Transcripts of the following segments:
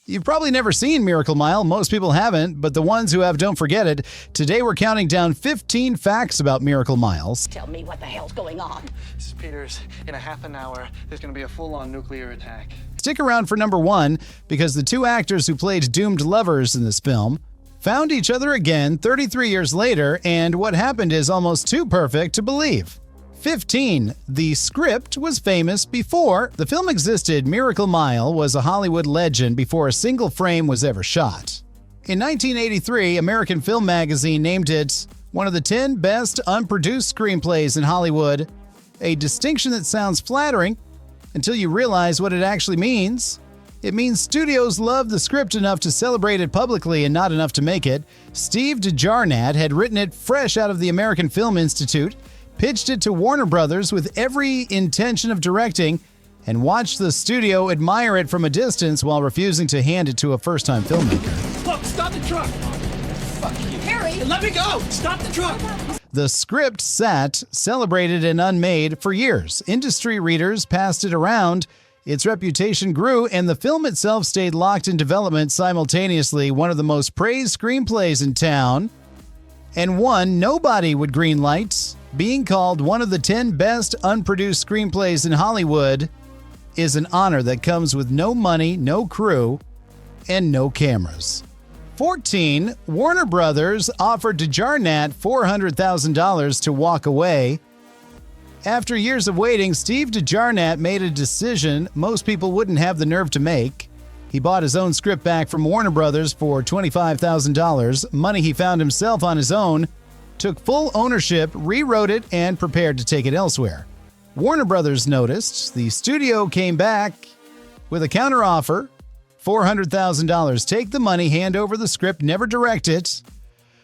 You've probably never seen Miracle Mile. Most people haven't, but the ones who have don't forget it. Today we're counting down 15 facts about Miracle Miles. Tell me what the hell's going on. Mrs. Peters, in a half an hour, there's going to be a full-on nuclear attack. Stick around for number one, because the two actors who played doomed lovers in this film found each other again 33 years later, and what happened is almost too perfect to believe. 15. The script was famous before the film existed. Miracle Mile was a Hollywood legend before a single frame was ever shot. In 1983, American Film Magazine named it one of the 10 best unproduced screenplays in Hollywood, a distinction that sounds flattering until you realize what it actually means. It means studios loved the script enough to celebrate it publicly and not enough to make it. Steve DeJarnat had written it fresh out of the American Film Institute, pitched it to Warner Brothers with every intention of directing, and watched the studio admire it from a distance while refusing to hand it to a first-time filmmaker. Look, stop the truck! Fuck you. Harry! Let me go! Stop the truck! The script sat, celebrated and unmade for years. Industry readers passed it around. Its reputation grew, and the film itself stayed locked in development simultaneously. One of the most praised screenplays in town, and one nobody would greenlight. Being called one of the 10 best unproduced screenplays in Hollywood is an honor that comes with no money, no crew, and no cameras. 14. Warner Brothers offered DeJarnat $400,000 to walk away. After years of waiting, Steve DeJarnat made a decision most people wouldn't have the nerve to make. He bought his own script back from Warner Brothers for $25,000, money he found himself on his own, took full ownership, rewrote it, and prepared to take it elsewhere. Warner Brothers noticed. The studio came back with a counteroffer, $400,000. Take the money, hand over the script, never direct it.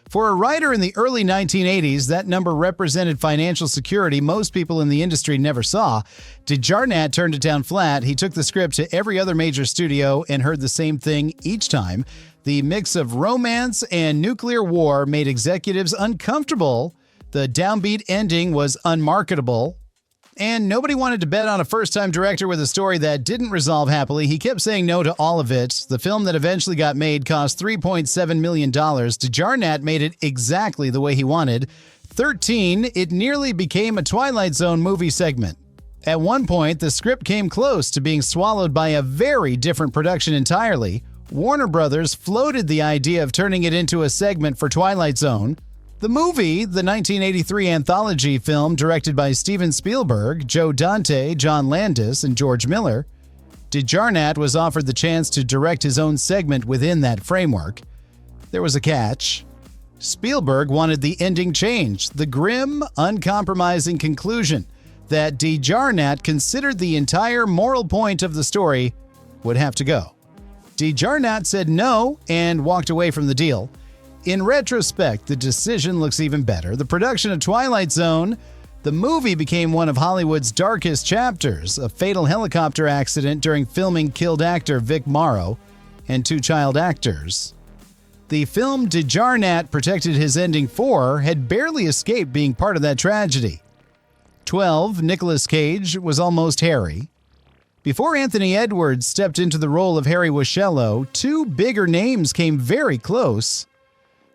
For a writer in the early 1980s, that number represented financial security most people in the industry never saw. DeJarnat turned it down flat. He took the script to every other major studio and heard the same thing each time. The mix of romance and nuclear war made executives uncomfortable. The downbeat ending was unmarketable. And nobody wanted to bet on a first-time director with a story that didn't resolve happily. He kept saying no to all of it. The film that eventually got made cost $3.7 million. DeJarnat made it exactly the way he wanted. 13. It nearly became a Twilight Zone movie segment. At one point, the script came close to being swallowed by a very different production entirely. Warner Brothers floated the idea of turning it into a segment for Twilight Zone. The movie, the 1983 anthology film directed by Steven Spielberg, Joe Dante, John Landis, and George Miller, DeJarnat was offered the chance to direct his own segment within that framework. There was a catch. Spielberg wanted the ending changed, the grim, uncompromising conclusion that DeJarnat considered the entire moral point of the story would have to go. DeJarnat said no and walked away from the deal. In retrospect, the decision looks even better. The production of Twilight Zone, the movie, became one of Hollywood's darkest chapters. A fatal helicopter accident during filming killed actor Vic Morrow and 2 child actors. The film DeJarnat protected his ending for had barely escaped being part of that tragedy. 12. Nicolas Cage was almost Harry. Before Anthony Edwards stepped into the role of Harry Washello, 2 bigger names came very close.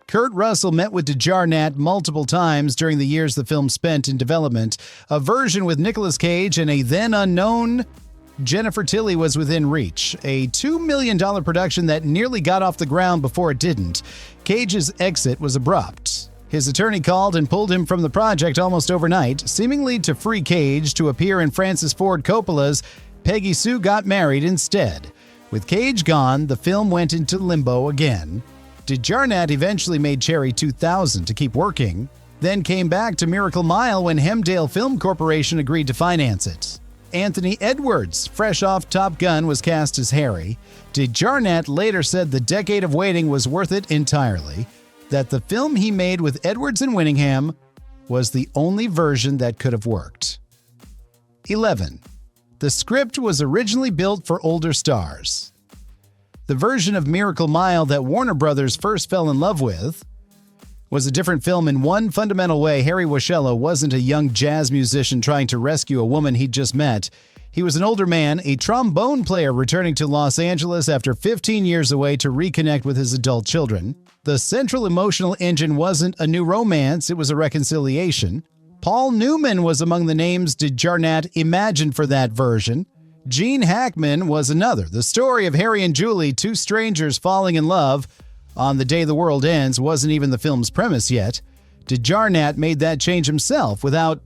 Kurt Russell met with DeJarnat multiple times during the years the film spent in development. A version with Nicolas Cage and a then-unknown Jennifer Tilly was within reach. A $2 million production that nearly got off the ground before it didn't. Cage's exit was abrupt. His attorney called and pulled him from the project almost overnight, seemingly to free Cage to appear in Francis Ford Coppola's Peggy Sue Got Married instead. With Cage gone, the film went into limbo again. DeJarnat eventually made Cherry 2000 to keep working, then came back to Miracle Mile when Hemdale Film Corporation agreed to finance it. Anthony Edwards, fresh off Top Gun, was cast as Harry. DeJarnat later said the decade of waiting was worth it entirely, that the film he made with Edwards and Winningham was the only version that could have worked. 11. The script was originally built for older stars. The version of Miracle Mile that Warner Brothers first fell in love with was a different film in one fundamental way. Harry Washello wasn't a young jazz musician trying to rescue a woman he'd just met. He was an older man, a trombone player returning to Los Angeles after 15 years away to reconnect with his adult children. The central emotional engine wasn't a new romance, it was a reconciliation. Paul Newman was among the names DeJarnette imagined for that version. Gene Hackman was another. The story of Harry and Julie, two strangers falling in love on the day the world ends, wasn't even the film's premise yet. DeJarnette made that change himself without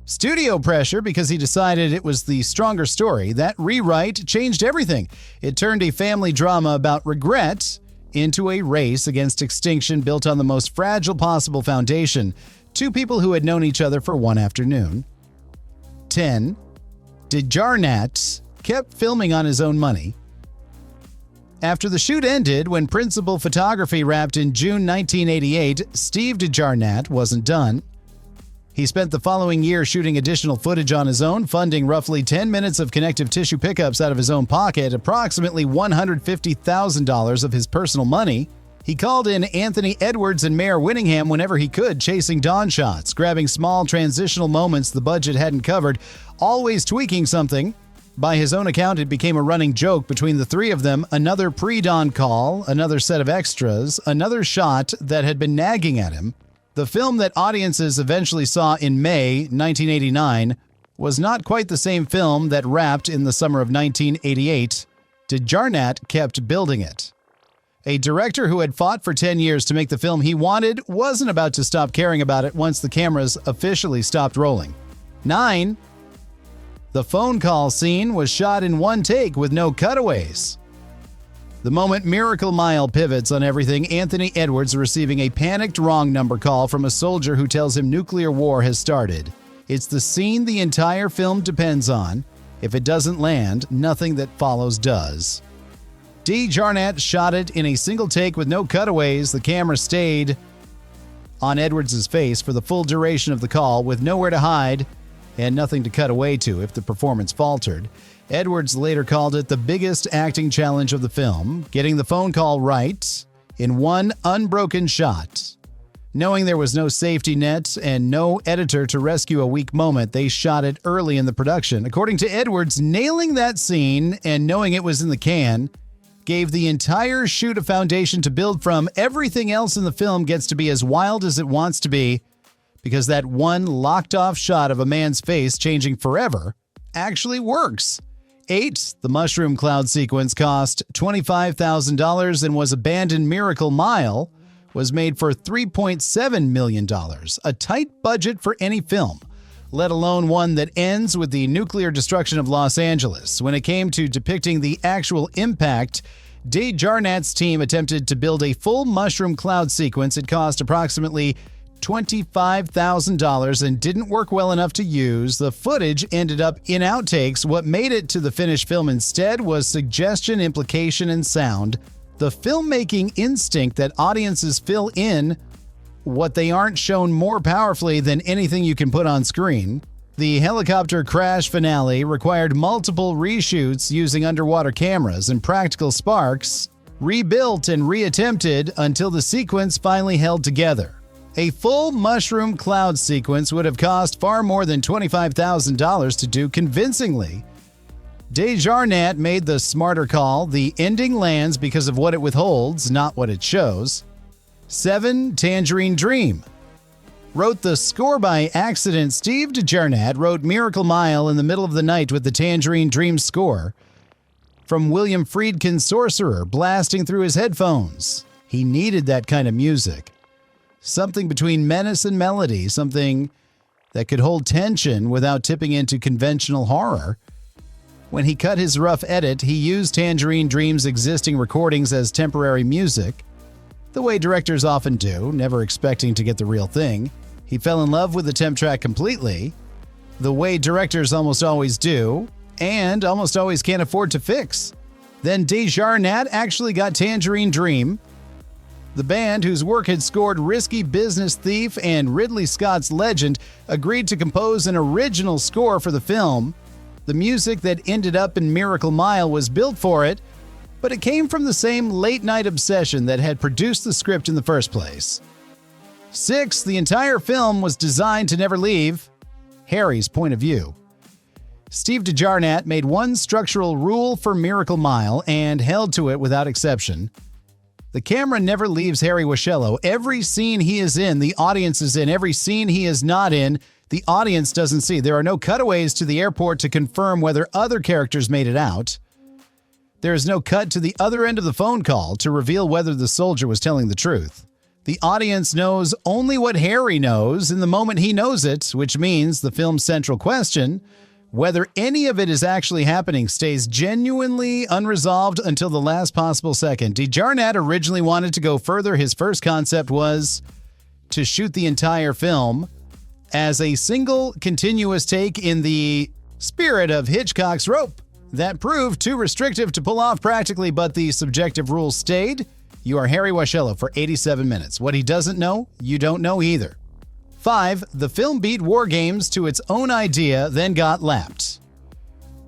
studio pressure because he decided it was the stronger story. That rewrite changed everything. It turned a family drama about regret into a race against extinction built on the most fragile possible foundation. Two people who had known each other for one afternoon. 10. DeJarnette kept filming on his own money. After the shoot ended, when principal photography wrapped in June 1988, Steve DeJarnette wasn't done. He spent the following year shooting additional footage on his own, funding roughly 10 minutes of connective tissue pickups out of his own pocket, approximately $150,000 of his personal money. He called in Anthony Edwards and Mayor Winningham whenever he could, chasing dawn shots, grabbing small transitional moments the budget hadn't covered, always tweaking something. By his own account, it became a running joke between the three of them: another pre-dawn call, another set of extras, another shot that had been nagging at him. The film that audiences eventually saw in May 1989 was not quite the same film that wrapped in the summer of 1988. DeJarnette kept building it. A director who had fought for 10 years to make the film he wanted wasn't about to stop caring about it once the cameras officially stopped rolling. 9. The phone call scene was shot in one take with no cutaways. The moment Miracle Mile pivots on everything, Anthony Edwards receiving a panicked wrong number call from a soldier who tells him nuclear war has started. It's the scene the entire film depends on. If it doesn't land, nothing that follows does. DeJarnette shot it in a single take with no cutaways. The camera stayed on Edwards' face for the full duration of the call, with nowhere to hide and nothing to cut away to if the performance faltered. Edwards later called it the biggest acting challenge of the film, getting the phone call right in one unbroken shot. Knowing there was no safety net and no editor to rescue a weak moment, they shot it early in the production. According to Edwards, nailing that scene and knowing it was in the can gave the entire shoot a foundation to build from. Everything else in the film gets to be as wild as it wants to be because that one locked-off shot of a man's face changing forever actually works. 8. The mushroom cloud sequence cost $25,000 and was abandoned. Miracle Mile was made for $3.7 million, a tight budget for any film, let alone one that ends with the nuclear destruction of Los Angeles. When it came to depicting the actual impact, DeJarnette's team attempted to build a full mushroom cloud sequence. It cost approximately $25,000 and didn't work well enough to use. The footage ended up in outtakes. What made it to the finished film instead was suggestion, implication, and sound. The filmmaking instinct that audiences fill in what they aren't shown more powerfully than anything you can put on screen. The helicopter crash finale required multiple reshoots using underwater cameras and practical sparks, rebuilt and reattempted until the sequence finally held together. A full mushroom cloud sequence would have cost far more than $25,000 to do convincingly. DeJarnette made the smarter call. The ending lands because of what it withholds, not what it shows. 7. Tangerine Dream. Wrote the score by accident. Steve DeJarnette wrote Miracle Mile in the middle of the night with the Tangerine Dream score from William Friedkin's Sorcerer blasting through his headphones. He needed that kind of music. Something between menace and melody, something that could hold tension without tipping into conventional horror. When he cut his rough edit, he used Tangerine Dream's existing recordings as temporary music, the way directors often do, never expecting to get the real thing. He fell in love with the temp track completely, the way directors almost always do, and almost always can't afford to fix. Then DeJarnette actually got Tangerine Dream. The band, whose work had scored Risky Business Thief and Ridley Scott's Legend, agreed to compose an original score for the film. The music that ended up in Miracle Mile was built for it, but it came from the same late-night obsession that had produced the script in the first place. 6. The entire film was designed to never leave Harry's point of view. Steve DeJarnette made one structural rule for Miracle Mile and held to it without exception. The camera never leaves Harry Washello. Every scene he is in, the audience is in. Every scene he is not in, the audience doesn't see. There are no cutaways to the airport to confirm whether other characters made it out. There is no cut to the other end of the phone call to reveal whether the soldier was telling the truth. The audience knows only what Harry knows in the moment he knows it, which means the film's central question, whether any of it is actually happening, stays genuinely unresolved until the last possible second. DeJarnette originally wanted to go further. His first concept was to shoot the entire film as a single continuous take in the spirit of Hitchcock's Rope. That proved too restrictive to pull off practically, but the subjective rules stayed. You are Harry Washello for 87 minutes. What he doesn't know, you don't know either. 5. The film beat War Games to its own idea, then got lapped.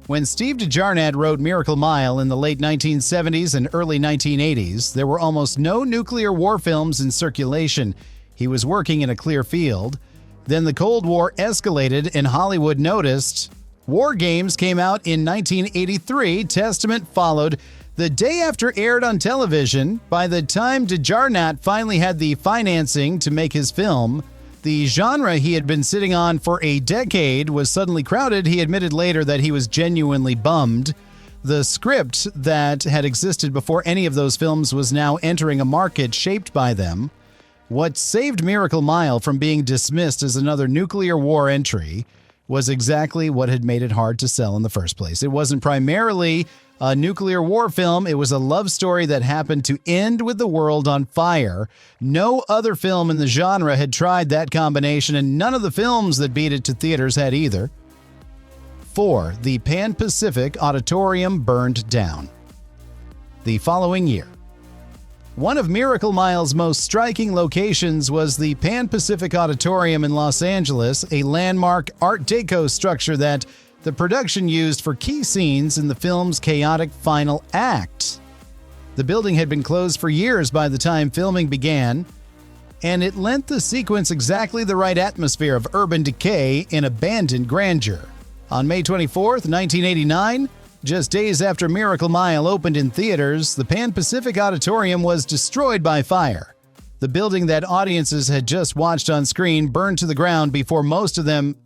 When Steve DeJarnette wrote Miracle Mile in the late 1970s and early 1980s, there were almost no nuclear war films in circulation. He was working in a clear field. Then the Cold War escalated and Hollywood noticed. War Games came out in 1983. Testament followed the day after aired on television. By the time DeJarnette finally had the financing to make his film, the genre he had been sitting on for a decade was suddenly crowded. He admitted later that he was genuinely bummed. The script that had existed before any of those films was now entering a market shaped by them. What saved Miracle Mile from being dismissed as another nuclear war entry was exactly what had made it hard to sell in the first place. It wasn't primarily a nuclear war film. It was a love story that happened to end with the world on fire. No other film in the genre had tried that combination, and none of the films that beat it to theaters had either. 4. The Pan Pacific Auditorium burned down. The following year, one of Miracle Mile's most striking locations was the Pan Pacific Auditorium in Los Angeles, a landmark Art Deco structure that the production used for key scenes in the film's chaotic final act. The building had been closed for years by the time filming began, and it lent the sequence exactly the right atmosphere of urban decay and abandoned grandeur. On May 24th, 1989, just days after Miracle Mile opened in theaters, the Pan Pacific Auditorium was destroyed by fire. The building that audiences had just watched on screen burned to the ground before most of them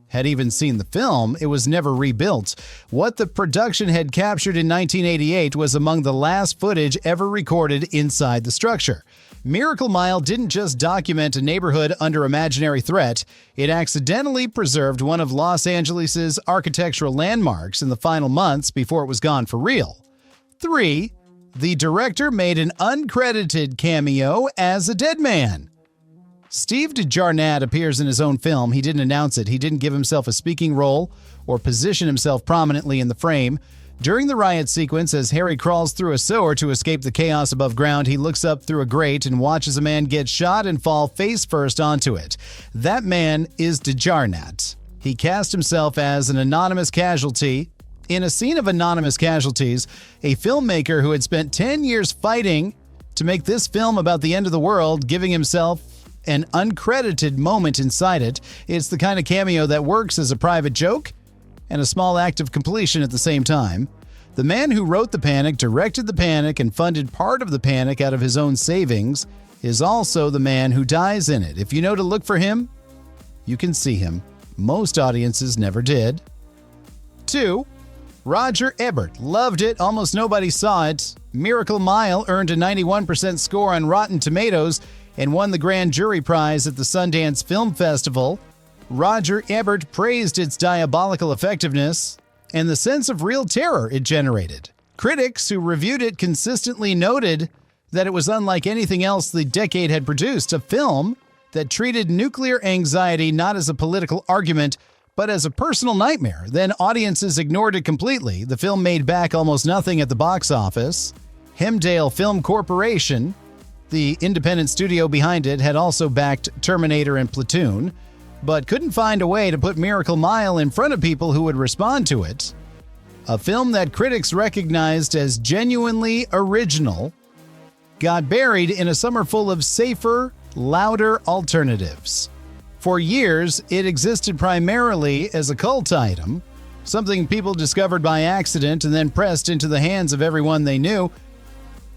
had even seen the film. It was never rebuilt. What the production had captured in 1988 was among the last footage ever recorded inside the structure. Miracle Mile didn't just document a neighborhood under imaginary threat, it accidentally preserved one of Los Angeles' architectural landmarks in the final months before it was gone for real. 3. The director made an uncredited cameo as a dead man. Steve DeJarnette appears in his own film. He didn't announce it. He didn't give himself a speaking role or position himself prominently in the frame. During the riot sequence, as Harry crawls through a sewer to escape the chaos above ground, he looks up through a grate and watches a man get shot and fall face first onto it. That man is DeJarnette. He cast himself as an anonymous casualty. In a scene of anonymous casualties, a filmmaker who had spent 10 years fighting to make this film about the end of the world, giving himself an uncredited moment inside it. It's the kind of cameo that works as a private joke and a small act of completion at the same time. The man who wrote the panic, directed the panic, and funded part of the panic out of his own savings is also the man who dies in it. If you know to look for him, you can see him. Most audiences never did. 2. Roger Ebert loved it. Almost nobody saw it. Miracle Mile earned a 91% score on Rotten Tomatoes and won the Grand Jury Prize at the Sundance Film Festival. Roger Ebert praised its diabolical effectiveness and the sense of real terror it generated. Critics who reviewed it consistently noted that it was unlike anything else the decade had produced, a film that treated nuclear anxiety not as a political argument, but as a personal nightmare. Then audiences ignored it completely. The film made back almost nothing at the box office. Hemdale Film Corporation, the independent studio behind it, had also backed Terminator and Platoon, but couldn't find a way to put Miracle Mile in front of people who would respond to it. A film that critics recognized as genuinely original got buried in a summer full of safer, louder alternatives. For years, it existed primarily as a cult item, something people discovered by accident and then pressed into the hands of everyone they knew.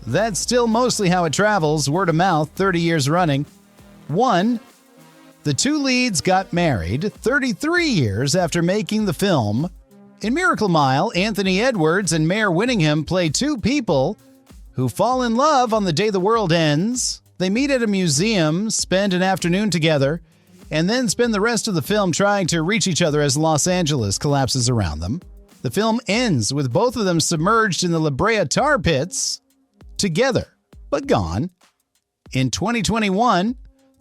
That's still mostly how it travels, word of mouth, 30 years running. 1. The two leads got married 33 years after making the film. In Miracle Mile, Anthony Edwards and Mare Winningham play two people who fall in love on the day the world ends. They meet at a museum, spend an afternoon together, and then spend the rest of the film trying to reach each other as Los Angeles collapses around them. The film ends with both of them submerged in the La Brea tar pits, together, but gone. In 2021,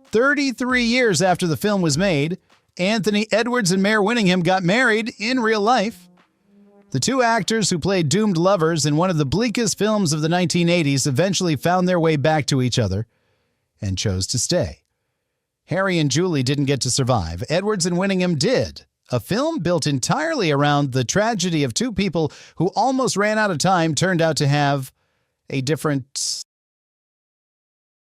33 years after the film was made, Anthony Edwards and Mare Winningham got married in real life. The two actors who played doomed lovers in one of the bleakest films of the 1980s eventually found their way back to each other and chose to stay. Harry and Julie didn't get to survive. Edwards and Winningham did. A film built entirely around the tragedy of two people who almost ran out of time turned out to have a different